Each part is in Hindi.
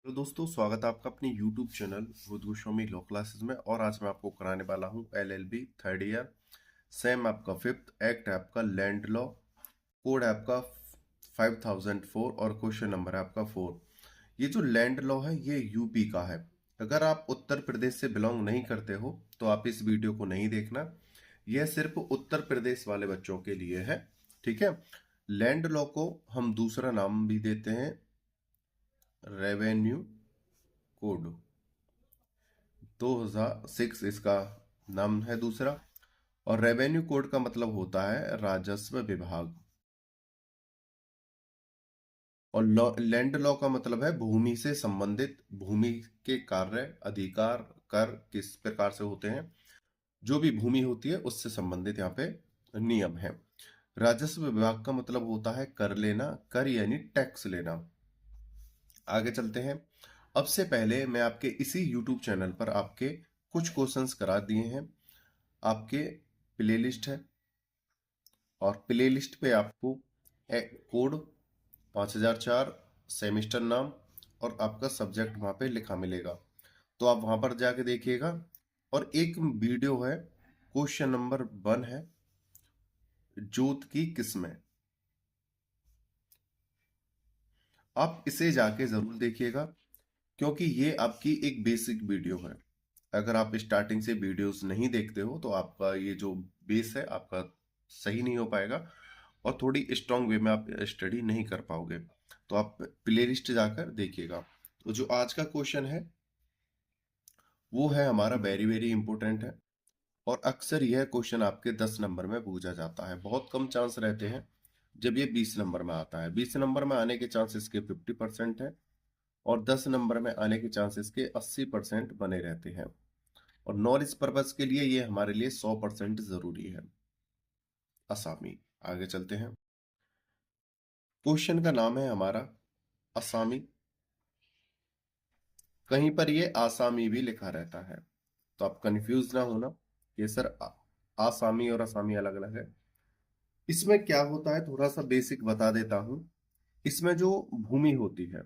तो दोस्तों स्वागत है आपका अपने YouTube चैनल बुध गोस्वामी लॉ क्लासेस में। और आज मैं आपको कराने वाला हूँ LLB थर्ड ईयर, सेम आपका फिफ्थ, एक्ट है आपका लैंड लॉ, कोड है आपका 5004 और क्वेश्चन नंबर है आपका 4। ये जो लैंड लॉ है ये यूपी का है। अगर आप उत्तर प्रदेश से बिलोंग नहीं करते हो तो आप इस वीडियो को नहीं देखना, यह सिर्फ उत्तर प्रदेश वाले बच्चों के लिए है। ठीक है। लैंड लॉ को हम दूसरा नाम भी देते हैं रेवेन्यू कोड, 2006 इसका नाम है दूसरा। और रेवेन्यू कोड का मतलब होता है राजस्व विभाग। और लैंड लॉ का मतलब है भूमि से संबंधित भूमि के कार्य, अधिकार, कर किस प्रकार से होते हैं, जो भी भूमि होती है उससे संबंधित यहाँ पे नियम है। राजस्व विभाग का मतलब होता है कर लेना, कर यानी टैक्स लेना। आगे चलते हैं। अब से पहले मैं आपके इसी YouTube चैनल पर आपके कुछ क्वेश्चंस करा दिए हैं। आपके प्लेलिस्ट है और प्लेलिस्ट पे आपको कोड 5004, सेमिस्टर नाम और आपका सब्जेक्ट वहां पे लिखा मिलेगा, तो आप वहां पर जाके देखिएगा। और एक वीडियो है, क्वेश्चन नंबर 1 है, जोत की किस्में, आप इसे जाके जरूर देखिएगा क्योंकि ये आपकी एक बेसिक वीडियो है। अगर आप स्टार्टिंग से वीडियोस नहीं देखते हो तो आपका ये जो बेस है आपका सही नहीं हो पाएगा और थोड़ी स्ट्रांग वे में आप स्टडी नहीं कर पाओगे। तो आप प्लेलिस्ट जाकर देखिएगा। तो जो आज का क्वेश्चन है वो है हमारा वेरी वेरी इंपॉर्टेंट है। और अक्सर यह क्वेश्चन आपके 10 नंबर में पूछा जाता है। बहुत कम चांस रहते हैं जब ये 20 नंबर में आता है। 20 नंबर में आने के चांस इसके 50% है और 10 नंबर में आने के चांसेस के 80% बने रहते हैं। और नॉलेज पर्पज के लिए ये हमारे लिए 100% जरूरी है। असामी। आगे चलते हैं। क्वेश्चन का नाम है हमारा असामी। कहीं पर ये आसामी भी लिखा रहता है, तो आप कंफ्यूज ना होना। ये सर आसामी और असामी अलग अलग है। इसमें क्या होता है थोड़ा सा बेसिक बता देता हूं। इसमें जो भूमि होती है,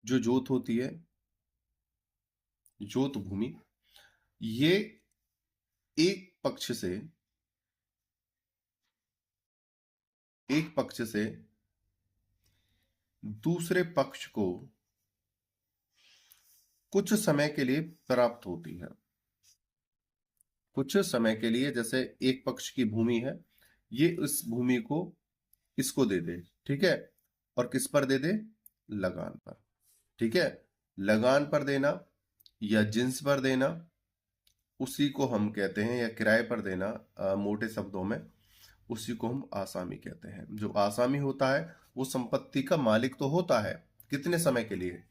जो जोत होती है, जोत भूमि, ये एक पक्ष से दूसरे पक्ष को कुछ समय के लिए प्राप्त होती है। कुछ समय के लिए, जैसे एक पक्ष की भूमि है, ये इस भूमि को इसको दे दे, ठीक है। और किस पर दे दे? लगान पर। ठीक है। लगान पर देना या जिन्स पर देना, उसी को हम कहते हैं, या किराए पर देना, मोटे शब्दों में उसी को हम आसामी कहते हैं। जो आसामी होता है वो संपत्ति का मालिक तो होता है, कितने समय के लिए?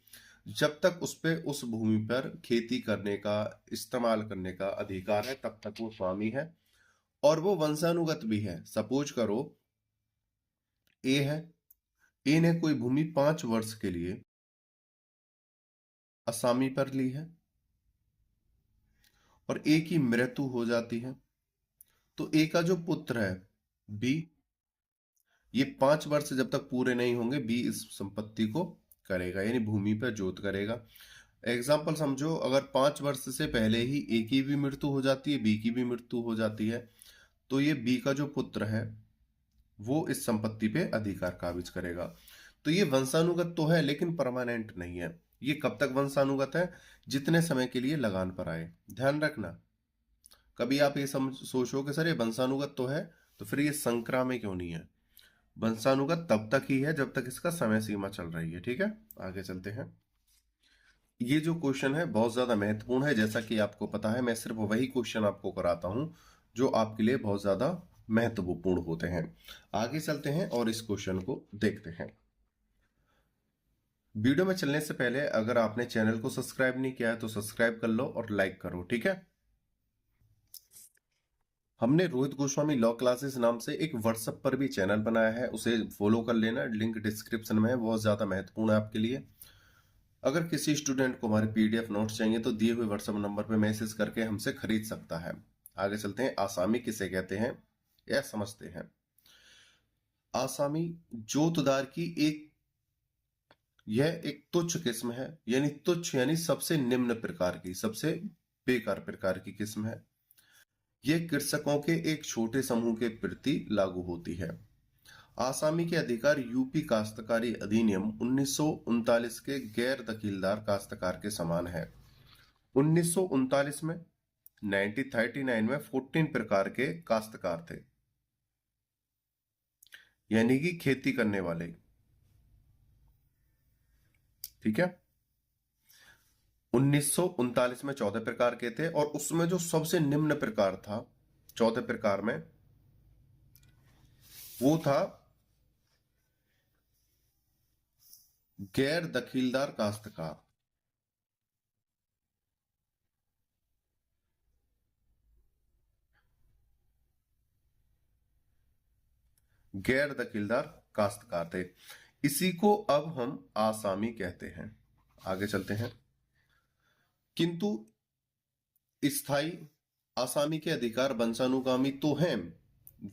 जब तक उस पे, उस भूमि पर खेती करने का, इस्तेमाल करने का अधिकार है, तब तक वो स्वामी है। और वो वंशानुगत भी है। सपोज करो ए है, ए ने कोई भूमि 5 वर्ष के लिए असामी पर ली है और ए की मृत्यु हो जाती है, तो ए का जो पुत्र है बी, ये 5 वर्ष जब तक पूरे नहीं होंगे बी इस संपत्ति को करेगा, यानी भूमि पर जोत करेगा। एग्जाम्पल समझो, अगर 5 वर्ष से पहले ही ए की भी मृत्यु हो जाती है, बी की भी मृत्यु हो जाती है, तो ये बी का जो पुत्र है वो इस संपत्ति पे अधिकार काबिज करेगा। तो ये वंशानुगत तो है लेकिन परमानेंट नहीं है। ये कब तक वंशानुगत है? जितने समय के लिए लगान पर आए। ध्यान रखना, कभी आप ये समझ सोचो कि सर ये वंशानुगत तो है, तो फिर ये संक्रामक क्यों नहीं है? वंशानुगत तब तक ही है जब तक इसका समय सीमा चल रही है। ठीक है। आगे चलते हैं। ये जो क्वेश्चन है बहुत ज्यादा महत्वपूर्ण है। जैसा कि आपको पता है, मैं सिर्फ वही क्वेश्चन आपको कराता हूं जो आपके लिए बहुत ज्यादा महत्वपूर्ण होते हैं। आगे चलते हैं और इस क्वेश्चन को देखते हैं। वीडियो में चलने से पहले अगर आपने चैनल को सब्सक्राइब नहीं किया है तो सब्सक्राइब कर लो और लाइक करो, ठीक है। हमने रोहित गोस्वामी लॉ क्लासेस नाम से एक व्हाट्सएप पर भी चैनल बनाया है, उसे फॉलो कर लेना, लिंक डिस्क्रिप्शन में है, बहुत ज्यादा महत्वपूर्ण है आपके लिए। अगर किसी स्टूडेंट को हमारे पीडीएफ नोट्स चाहिए तो दिए हुए व्हाट्सएप नंबर पर मैसेज करके हमसे खरीद सकता है। आगे चलते हैं। आसामी किसे कहते हैं यह समझते हैं। आसामी जोतदार की एक यह एक तुच्छ किस्म है, यानी तुच्छ यानी सबसे निम्न प्रकार की, सबसे बेकार प्रकार की किस्म है। यह कृषकों के एक छोटे समूह के प्रति लागू होती है। आसामी के अधिकार यूपी काश्तकारी अधिनियम 1939 के गैर दखीलदार काश्तकार के समान है। 1939 में 1939 में 14 प्रकार के काश्तकार थे, यानी कि खेती करने वाले। ठीक है, 1939 में 14 प्रकार के थे, और उसमें जो सबसे निम्न प्रकार था 14 प्रकार में, वो था गैर दखीलदार काश्तकार। गैर दखीलदार काश्तकार थे। इसी को अब हम आसामी कहते हैं। आगे चलते हैं। किंतु स्थायी आसामी के अधिकार वंशानुगामी तो हैं।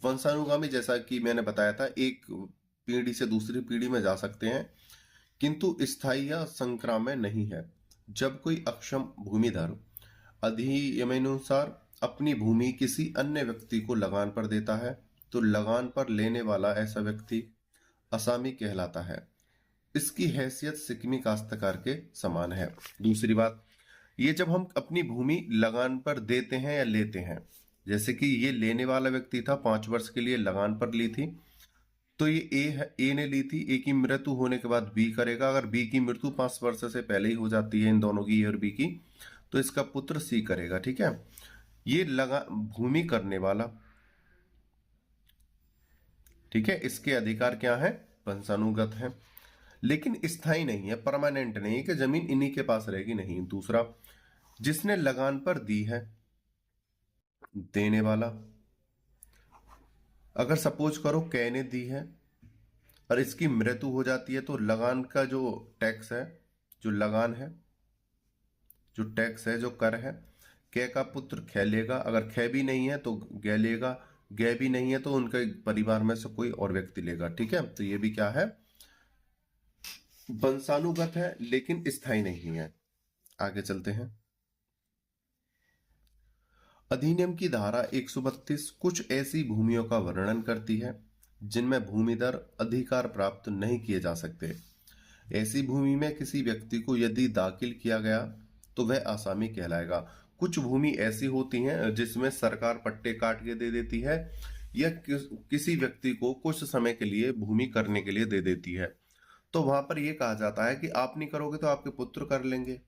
वंशानुगामी जैसा कि मैंने बताया था, एक पीढ़ी से दूसरी पीढ़ी में जा सकते हैं, किंतु स्थायी या संक्रामय नहीं है। जब कोई अक्षम भूमिधर अधिनियमानुसार अपनी भूमि किसी अन्य व्यक्ति को लगान पर देता है, तो लगान पर लेने वाला ऐसा व्यक्ति असामी कहलाता है। इसकी हैसियत सिक्किमी काश्तकार के समान है। दूसरी बात, ये जब हम अपनी भूमि लगान पर देते हैं या लेते हैं, जैसे कि ये लेने वाला व्यक्ति था, 5 वर्ष के लिए लगान पर ली थी, तो ये ए ने ली थी। ए की मृत्यु होने के बाद बी करेगा। अगर बी की मृत्यु 5 वर्ष से पहले ही हो जाती है, इन दोनों की, ए और बी की, तो इसका पुत्र सी करेगा। ठीक है, ये लगा भूमि करने वाला। ठीक है, इसके अधिकार क्या है? वंशानुगत है, लेकिन स्थायी नहीं है, परमानेंट नहीं है कि जमीन इन्हीं के पास रहेगी, नहीं। दूसरा, जिसने लगान पर दी है, देने वाला। अगर सपोज करो कै ने दी है और इसकी मृत्यु हो जाती है, तो लगान का जो टैक्स है, जो लगान है, जो टैक्स है, जो कर है, कै का पुत्र खे लेगा। अगर खे भी नहीं है तो गै लेगा। गै भी नहीं है तो उनके परिवार में से कोई और व्यक्ति लेगा। ठीक है, तो ये भी क्या है? वंशानुगत है, लेकिन स्थायी नहीं है। आगे चलते हैं। अधिनियम की धारा 132 कुछ ऐसी भूमियों का वर्णन करती है जिनमें भूमिधर अधिकार प्राप्त नहीं किए जा सकते। ऐसी भूमि में किसी व्यक्ति को यदि दाखिल किया गया तो वह आसामी कहलाएगा। कुछ भूमि ऐसी होती हैं जिसमें सरकार पट्टे काट के दे देती है, या किसी व्यक्ति को कुछ समय के लिए भूमि करने के लिए दे देती है, तो वहां पर यह कहा जाता है कि आप नहीं करोगे तो आपके पुत्र कर लेंगे।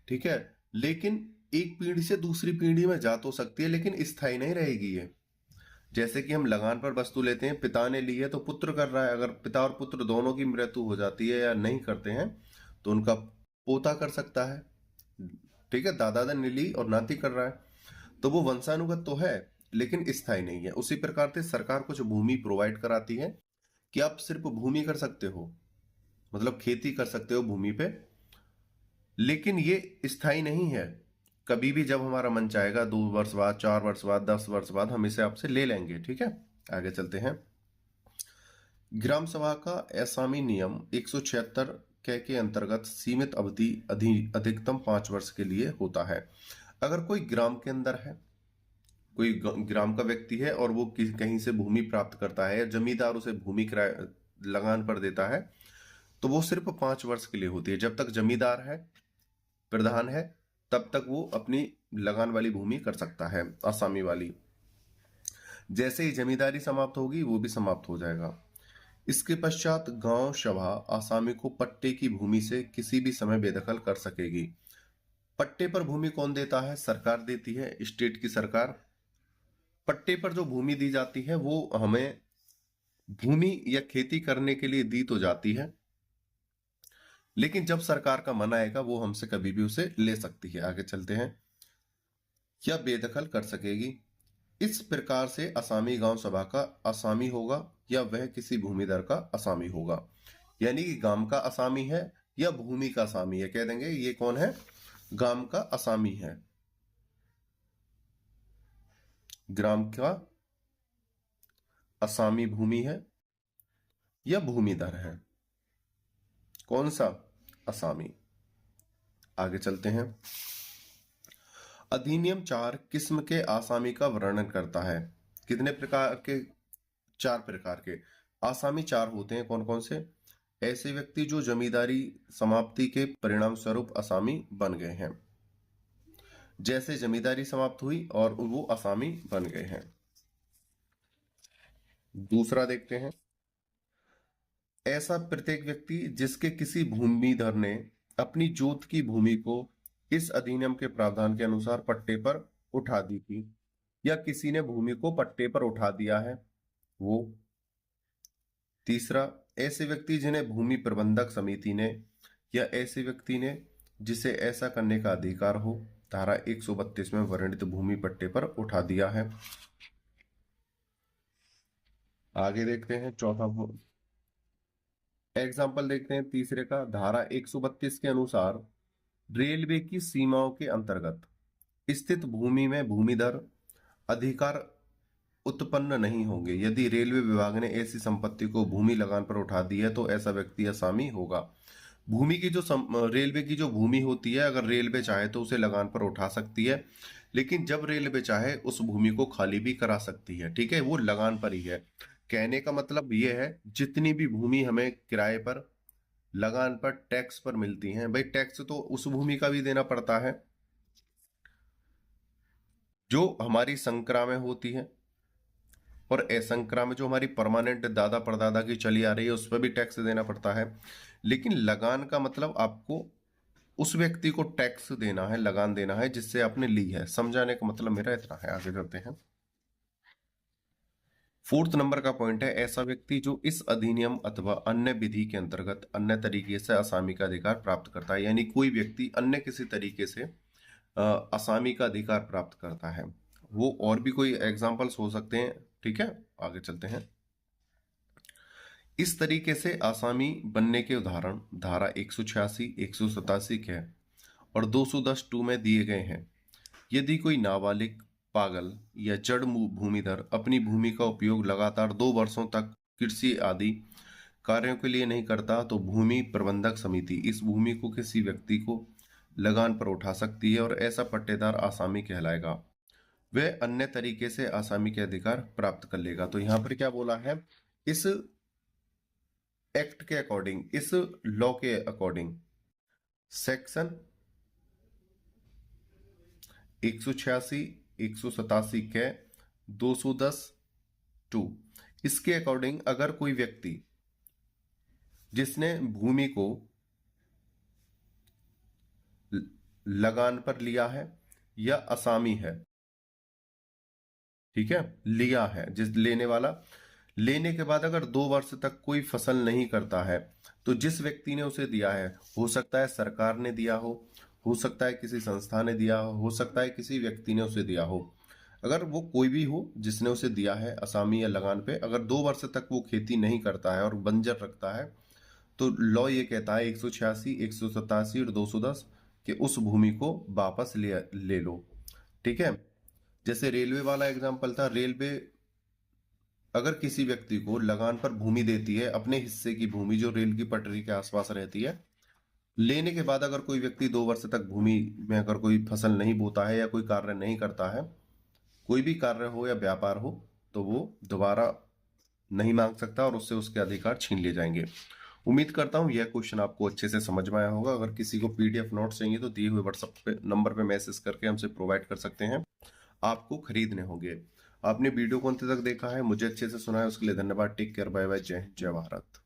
ठीक है, लेकिन एक पीढ़ी से दूसरी पीढ़ी में जा तो सकती है, लेकिन स्थायी नहीं रहेगी ये। जैसे कि हम लगान पर वस्तु लेते हैं, पिता ने ली है तो पुत्र कर रहा है। अगर पिता और पुत्र दोनों की मृत्यु हो जाती है या नहीं करते हैं, तो उनका पोता कर सकता है। ठीक है, दादा ने ली और नाती कर रहा है, तो वो वंशानुगत तो है, लेकिन स्थायी नहीं है। उसी प्रकार से सरकार कुछ भूमि प्रोवाइड कराती है कि आप सिर्फ भूमि कर सकते हो, मतलब खेती कर सकते हो भूमि पे, लेकिन ये स्थायी नहीं है। कभी भी जब हमारा मन चाहेगा, 2 वर्ष बाद, 4 वर्ष बाद, 10 वर्ष बाद, हम इसे आपसे ले लेंगे। ठीक है, आगे चलते हैं। ग्राम सभा का असामी नियम 176 के अंतर्गत सीमित अवधि अधिकतम 5 वर्ष के लिए होता है। अगर कोई ग्राम के अंदर है, कोई ग्राम का व्यक्ति है और वो कहीं से भूमि प्राप्त करता है, या जमींदार उसे भूमि किराए लगान पर देता है, तो वो सिर्फ 5 वर्ष के लिए होती है। जब तक जमींदार है, प्रधान है, तब तक वो अपनी लगान वाली भूमि कर सकता है, आसामी वाली। जैसे ही जमींदारी समाप्त होगी, वो भी समाप्त हो जाएगा। इसके पश्चात गांव सभा आसामी को पट्टे की भूमि से किसी भी समय बेदखल कर सकेगी। पट्टे पर भूमि कौन देता है? सरकार देती है, स्टेट की सरकार। पट्टे पर जो भूमि दी जाती है वो हमें भूमि या खेती करने के लिए दी तो जाती है, लेकिन जब सरकार का मन आएगा वो हमसे कभी भी उसे ले सकती है। आगे चलते हैं। या बेदखल कर सकेगी। इस प्रकार से असामी गांव सभा का असामी होगा, या वह किसी भूमिधर का असामी होगा। यानी कि गांव का असामी है या भूमि का असामी है, कह देंगे ये कौन है? गांव का असामी है, ग्राम का असामी भूमि है या भूमिधर है। कौन सा? असामी। आगे चलते हैं। अधिनियम 4 किस्म के आसामी का वर्णन करता है। कितने प्रकार के? 4 प्रकार के आसामी 4 होते हैं। कौन कौन से? ऐसे व्यक्ति जो जमींदारी समाप्ति के परिणाम स्वरूप असामी बन गए हैं, जैसे जमींदारी समाप्त हुई और वो असामी बन गए हैं। दूसरा देखते हैं। ऐसा प्रत्येक व्यक्ति जिसके किसी भूमिधर ने अपनी जोत की भूमि को इस अधिनियम के प्रावधान के अनुसार पट्टे पर उठा दी थी, या किसी ने भूमि को पट्टे पर उठा दिया है, वो। तीसरा, ऐसे व्यक्ति जिन्हें भूमि प्रबंधक समिति ने या ऐसे व्यक्ति ने जिसे ऐसा करने का अधिकार हो, धारा 132 में वर्णित भूमि पट्टे पर उठा दिया है। आगे देखते हैं चौथा एग्जाम्पल देखते हैं तीसरे का। धारा 132 के अनुसार रेलवे की सीमाओं के अंतर्गत स्थित भूमि में भूमिधर अधिकार उत्पन्न नहीं होंगे। यदि रेलवे विभाग ने ऐसी संपत्ति को भूमि लगान पर उठा दी है तो ऐसा व्यक्ति असामी होगा। भूमि की जो रेलवे की जो भूमि होती है, अगर रेलवे चाहे तो उसे लगान पर उठा सकती है, लेकिन जब रेलवे चाहे उस भूमि को खाली भी करा सकती है। ठीक है, वो लगान पर ही है। कहने का मतलब ये है, जितनी भी भूमि हमें किराए पर, लगान पर, टैक्स पर मिलती हैं, भाई टैक्स तो उस भूमि का भी देना पड़ता है जो हमारी संक्रा में होती है, और असंक्रा में जो हमारी परमानेंट दादा परदादा की चली आ रही है उस पर भी टैक्स देना पड़ता है। लेकिन लगान का मतलब आपको उस व्यक्ति को टैक्स देना है, लगान देना है जिससे आपने ली है। समझाने का मतलब मेरा इतना है। आगे चलते हैं। 4th नंबर का पॉइंट है, ऐसा व्यक्ति जो इस अधिनियम अथवा अन्य विधि के अंतर्गत अन्य तरीके से असामी का अधिकार प्राप्त करता है। यानी कोई व्यक्ति अन्य किसी तरीके से असामी का अधिकार प्राप्त करता है, वो और भी कोई एग्जाम्पल्स हो सकते हैं। ठीक है, आगे चलते हैं। इस तरीके से आसामी बनने के उदाहरण धारा 186, 187 के और 210(2) में दिए गए हैं। यदि कोई नाबालिग, पागल या जड़ भूमिधर अपनी भूमि का उपयोग लगातार 2 वर्षों तक कृषि आदि कार्यों के लिए नहीं करता तो भूमि प्रबंधक समिति इस भूमि को किसी व्यक्ति को लगान पर उठा सकती है और ऐसा पट्टेदार आसामी कहलाएगा। वह अन्य तरीके से आसामी के अधिकार प्राप्त कर लेगा। तो यहां पर क्या बोला है, इस एक्ट के अकॉर्डिंग, इस लॉ के अकॉर्डिंग सेक्शन 186, 187 के 210(2) इसके अकॉर्डिंग अगर कोई व्यक्ति जिसने भूमि को लगान पर लिया है या असामी है, ठीक है, लिया है, जिस लेने वाला, लेने के बाद अगर 2 वर्ष तक कोई फसल नहीं करता है तो जिस व्यक्ति ने उसे दिया है, हो सकता है सरकार ने दिया हो सकता है किसी संस्था ने दिया हो सकता है किसी व्यक्ति ने उसे दिया हो। अगर वो कोई भी हो जिसने उसे दिया है असामी या लगान पे, अगर 2 वर्ष तक वो खेती नहीं करता है और बंजर रखता है तो लॉ ये कहता है 186, 187 और 210 कि उस भूमि को वापस ले लो। ठीक है, जैसे रेलवे वाला एग्जाम्पल था, रेलवे अगर किसी व्यक्ति को लगान पर भूमि देती है, अपने हिस्से की भूमि जो रेल की पटरी के आसपास रहती है, लेने के बाद अगर कोई व्यक्ति 2 वर्ष तक भूमि में अगर कोई फसल नहीं बोता है या कोई कार्य नहीं करता है, कोई भी कार्य हो या व्यापार हो, तो वो दोबारा नहीं मांग सकता और उससे उसके अधिकार छीन लिए जाएंगे। उम्मीद करता हूं यह क्वेश्चन आपको अच्छे से समझ में आया होगा। अगर किसी को पीडीएफ नोट्स चाहिए तो दिए हुए व्हाट्सएप नंबर पे मैसेज करके हमसे प्रोवाइड कर सकते हैं, आपको खरीदने होंगे। आपने वीडियो को अंत तक देखा है, मुझे अच्छे से सुना है, उसके लिए धन्यवाद। टेक केयर, बाय बाय, जय हिंद, जय भारत।